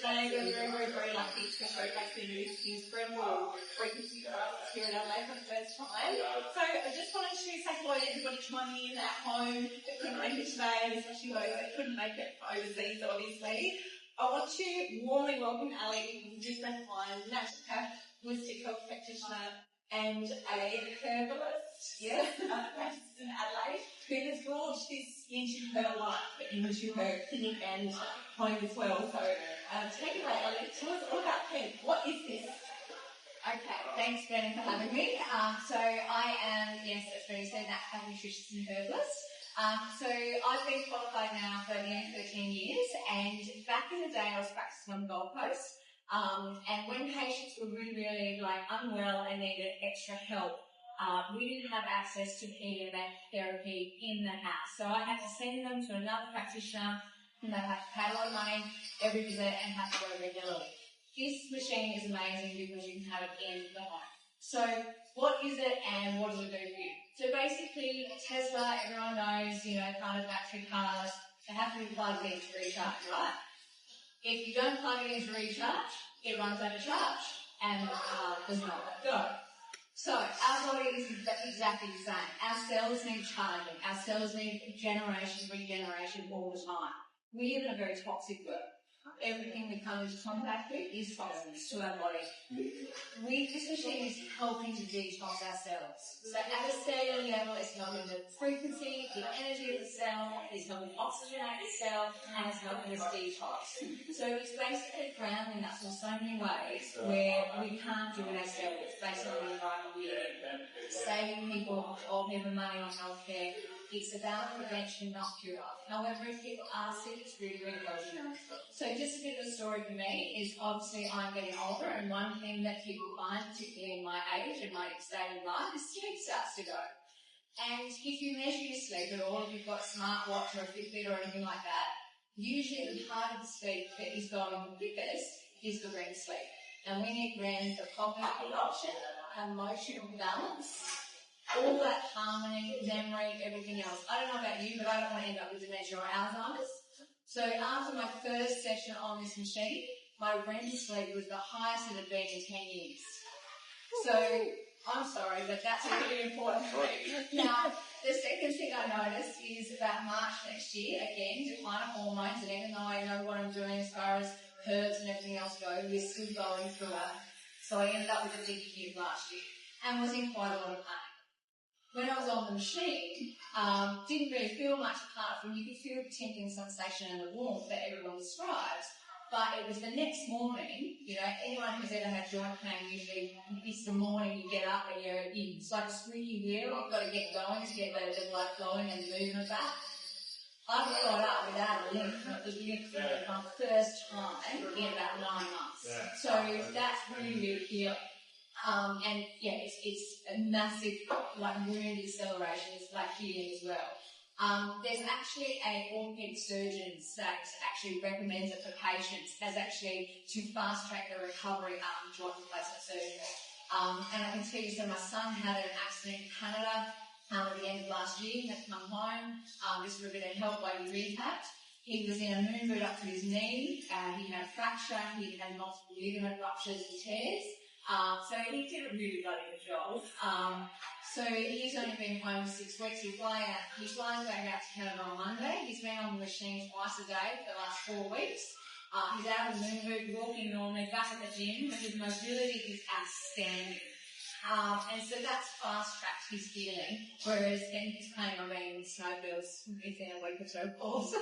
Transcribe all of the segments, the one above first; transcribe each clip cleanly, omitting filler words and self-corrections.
And we're very, very, very lucky to go back to his Bremwell frequency girls here in Adelaide for the first time. So I just wanted to say hello to everybody joining me in at home that couldn't make it today, and especially those that couldn't make it overseas, obviously. I want to warmly welcome Ali, who's just been fine, naturopath, holistic health practitioner, and a herbalist, yes, practices in Adelaide, who has launched this into her life, into her clinic and home as well. So take it away, Ali. Tell us all about hemp. What is this? Okay, thanks, Brennan, for having me. So I am, yes, as Brennan said, naturopath, nutritionist and herbalist. So I've been qualified now for nearly 13 years, and back in the day I was practicing on the Gold Coast. And when patients were really unwell and needed extra help, we didn't have access to PMF therapy in the house. So I had to send them to another practitioner, and they had to pay a lot of money every visit and have to go regularly. This machine is amazing because you can have it in the home. So what is it and what does it do for you? So basically, Tesla, everyone knows, kind of battery cars, they have to be plugged in to recharge, right? If you don't plug it in to recharge, it runs out of charge and the car does not go. So our body is exactly the same. Our cells need charging. Our cells need regeneration all the time. We live in a very toxic world. Everything we come into contact with is toxic to our body. This machine is helping to detox our cells. So at a cellular level, it's helping the frequency, the energy of the cell, it's helping oxygenate the cell, and it's helping us detox. So it's basically grounding us in so many ways where we can't do it ourselves based on the environment we live in. Saving people or people money on healthcare. It's about prevention, not cure. However, if people are sick, it's really, really important. So just a bit of a story for me is obviously I'm getting older, and one thing that people find, particularly in my age and my state of life, is sleep starts to go. And if you measure your sleep at all, if you've got a smartwatch or a Fitbit or anything like that, usually the part of the sleep that is going the quickest is the REM sleep. And we need REM for cognitive function, emotional balance, all that harmony, memory, everything else. I don't know about you, but I don't want to end up with dementia or Alzheimer's. So after my first session on this machine, my REM sleep was the highest it had been in 10 years. So I'm sorry, but that's really important for me. Now, the second thing I noticed is about March next year, again, decline of hormones, and even though I know what I'm doing as far as herbs and everything else go, we're still going through it. So I ended up with a big hip last year and was in quite a lot of pain. When I was on the machine, didn't really feel much apart from, you could feel the tingling sensation and the warmth that everyone describes, but it was the next morning, anyone who's ever had joint pain, usually it's the morning you get up and it's like a squeaky wheel, you've got to get going to get the blood flowing and the movement back. I got up without a limp, and it was limped for my first time in about 9 months. So that's really, really healing. And yeah, it's a massive wound acceleration. It's healing as well. There's actually an orthopedic surgeon that actually recommends it for patients as actually to fast track the recovery after joint replacement surgery. And I can tell you, so my son had an accident in Canada at the end of last year. He had come home. This would have been helped by rehab. He was in a moon boot up to his knee. He had a fracture. He had multiple ligament ruptures and tears. So he did a really bloody good job. So he's only been home 6 weeks. He's flying back out to Canada on Monday. He's been on the machine twice a day for the last 4 weeks. He's out of the moon boot, walking normally, back at the gym, and his mobility is outstanding. And so that's fast-tracked his healing, whereas he's planning on being in snowfields within a week or so, of course.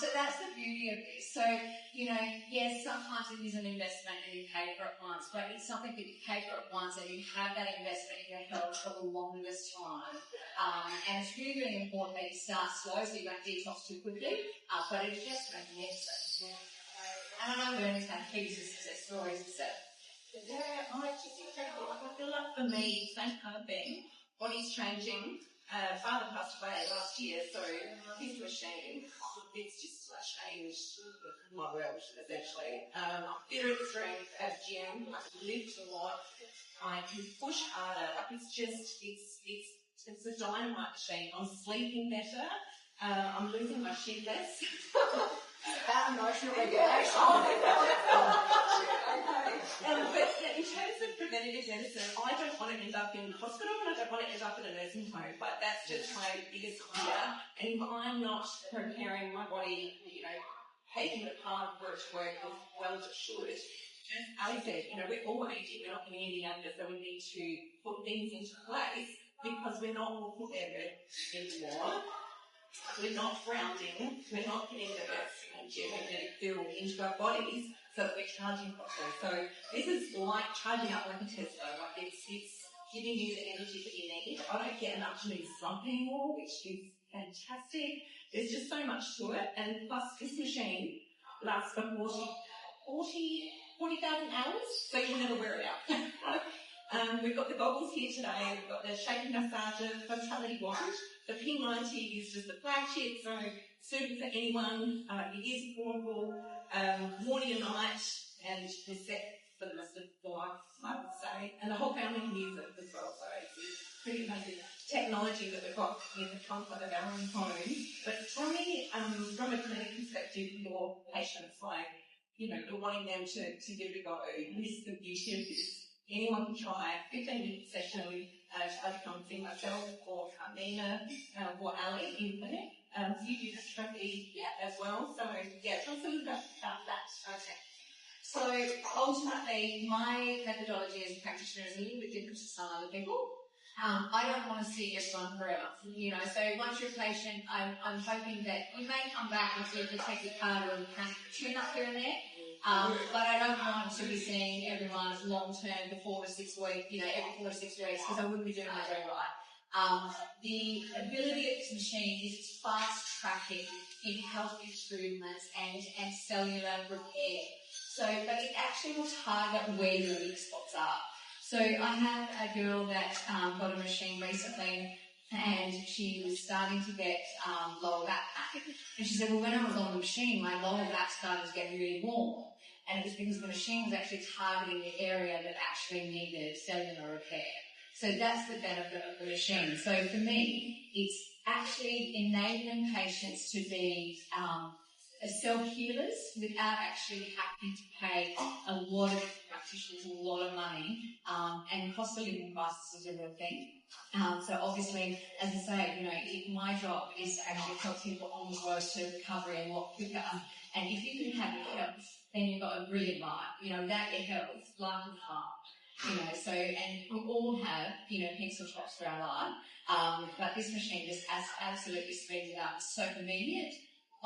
So that's the beauty of this. So, yes, sometimes it is an investment and you pay for it once, but it's something that you pay for it once and you have that investment in your health for the longest time. And it's really, really important that you start slow so you don't detox too quickly, but it's just magnificent. And I know Bernie's had heaps of success stories himself. Yeah, it's just incredible. I feel like for me, same kind of thing. Body's changing. Father passed away last year, so his machine, it's just changed my world, essentially. I'm fitter at strength at gym. I can lift a lot. I can push harder. It's a dynamite machine. I'm sleeping better. I'm losing my shit less. About emotional regulation. But in terms of preventative medicine, I don't want to end up in hospital and I don't want to end up in a nursing home. Like, that's just my biggest fear. And if I'm not preparing my body, taking it apart for it to work as well as it should, as Ali said, we're all aging, we're not getting any younger, so we need to put things into place because we're not all put there anymore. We're not grounding, we're not getting the genetic fuel into our bodies so that we're charging properly. So this is like charging up like a Tesla. Like it's giving you the energy that you need. I don't get enough to lose slump anymore, which is fantastic. There's just so much to it. And plus this machine lasts for 40,000 hours, so you'll never wear it out. We've got the goggles here today, we've got the shaking massager, the vitality wand. The P90 is just the flagship, so suited for anyone. It is portable, morning and night, and is set for the rest of the life, I would say. And the whole family can use it as well, so it's pretty amazing technology that we've got in the comfort of our own home. But tell me, from a clinic perspective, your patients, like, you're wanting them to give it a go. This is the beauty of this. Anyone can try a 15-minute session with come see myself or Nina or Ali in clinic. You do this therapy as well. So, tell us a little bit about that. Okay. So, ultimately, my methodology as a practitioner is a little bit different to some other people. I don't want to see everyone forever, so once you're a patient, I'm hoping that you may come back and see if you take the card or kind of tune up here and there. But I don't want to be seeing everyone long-term for 4 to 6 weeks, every 4 to 6 weeks, because I wouldn't be doing my job right. The ability of this machine is fast-tracking in health improvements and cellular repair. So, but it actually will target where your weak spots are. So I had a girl that got a machine recently, and she was starting to get lower back pain. And she said, well, when I was on the machine, my lower back started to get really warm. And it was because the machine was actually targeting the area that actually needed cellular repair. So that's the benefit of the machine. So for me, it's actually enabling patients to be self-healers without actually having to pay a lot of practitioners a lot of money, and cost of living crisis is a real thing. So obviously, as I say, my job is to actually help people on the road to recovery a lot quicker. And if you can have your health, then you've got a brilliant life. Without your health, life is hard. So, and we all have, peaks or troughs for our life. But this machine just absolutely speeds it up. It's so convenient.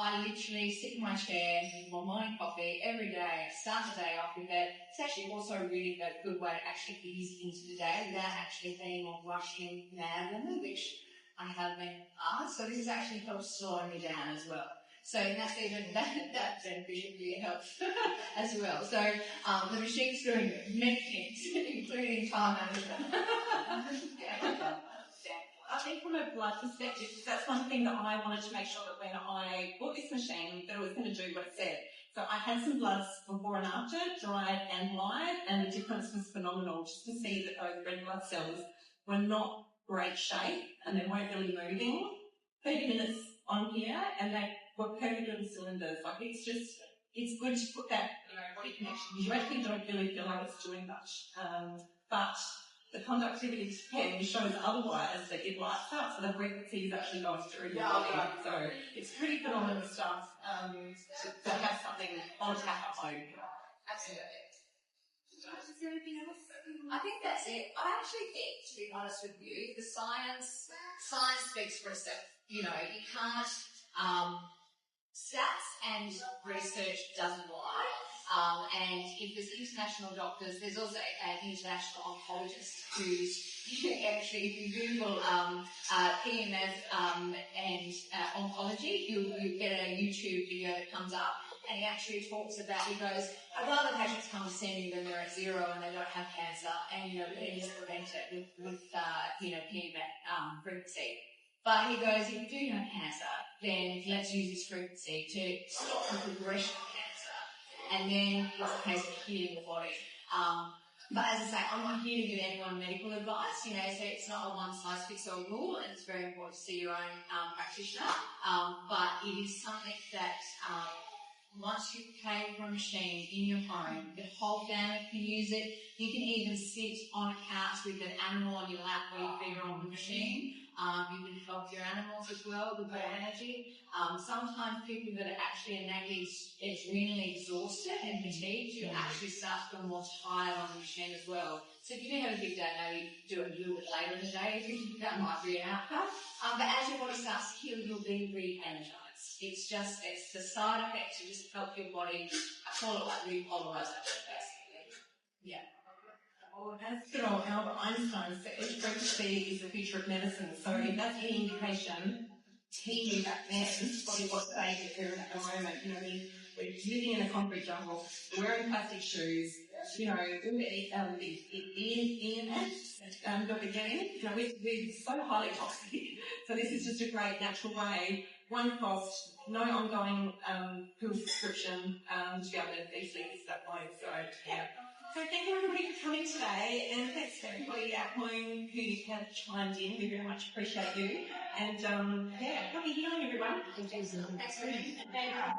I literally sit in my chair with my morning coffee every day. I start the day off with that. It's actually also really a good way to actually ease into the day without actually being all rushing mad, which I have been asked. So this has actually helped slow me down as well. So that's even that's beneficial for your health as well. So the machine's doing many things, including time management. I think from a blood perspective, that's one thing that I wanted to make sure that when I bought this machine, that it was going to do what it said. So I had some bloods before and after, dried and live, and the difference was phenomenal, just to see that those red blood cells were not great shape and they weren't really moving. 30 minutes on here, and they were perfect little cylinders. Like, it's good to put that, body connection. You actually don't really feel like it's doing much. But the conductivity pen shows otherwise that it lights up, so the frequency is actually going through your body. So it's pretty phenomenal stuff to have something on tap at home. Absolutely. Is there anything else? I think that's it. I actually think, to be honest with you, the science speaks for itself. You can't, stats and research doesn't lie. And if there's international doctors, there's also an international oncologist who's actually, if you Google PMF and oncology, you'll get a YouTube video that comes up, and he actually talks about, he goes, I'd rather patients come to see me when they're at 0 and they don't have cancer, and it is prevented with PMF frequency. But he goes, if you do have cancer, then let's use this frequency to stop the progression of cancer. And then it's a case of healing the body. But as I say, I'm not here to give anyone medical advice, so it's not a one-size-fits-all rule, and it's very important to see your own practitioner. But it is something that Once you pay for a machine in your home, the whole family can use it. You can even sit on a couch with an animal on your lap while you figure on the machine. You can help your animals as well with their energy. Sometimes people that are actually innately adrenally exhausted and fatigued, you actually start to feel more tired on the machine as well. So if you do have a big day, maybe do it a little bit later in the day. That might be an outcome. But as your body starts to heal, you'll be re-energized. It's the side effect to just help your body, I call it like repolarize that basically. Yeah. Well, as good old Albert Einstein said, frequency is the future of medicine. So if that's any indication, he knew back then what's they occurring at the moment. You know, we're living in a concrete jungle, we're wearing plastic shoes, you know, Dr. Jenny, you know, we're so highly toxic. So this is just a great natural way, one cost, no ongoing pill prescription to be able to easily get stuff going. So, yeah. So thank you everybody for coming today, and thanks to everybody at home who have chimed in. We very much appreciate you. And yeah, happy healing everyone. Thanks for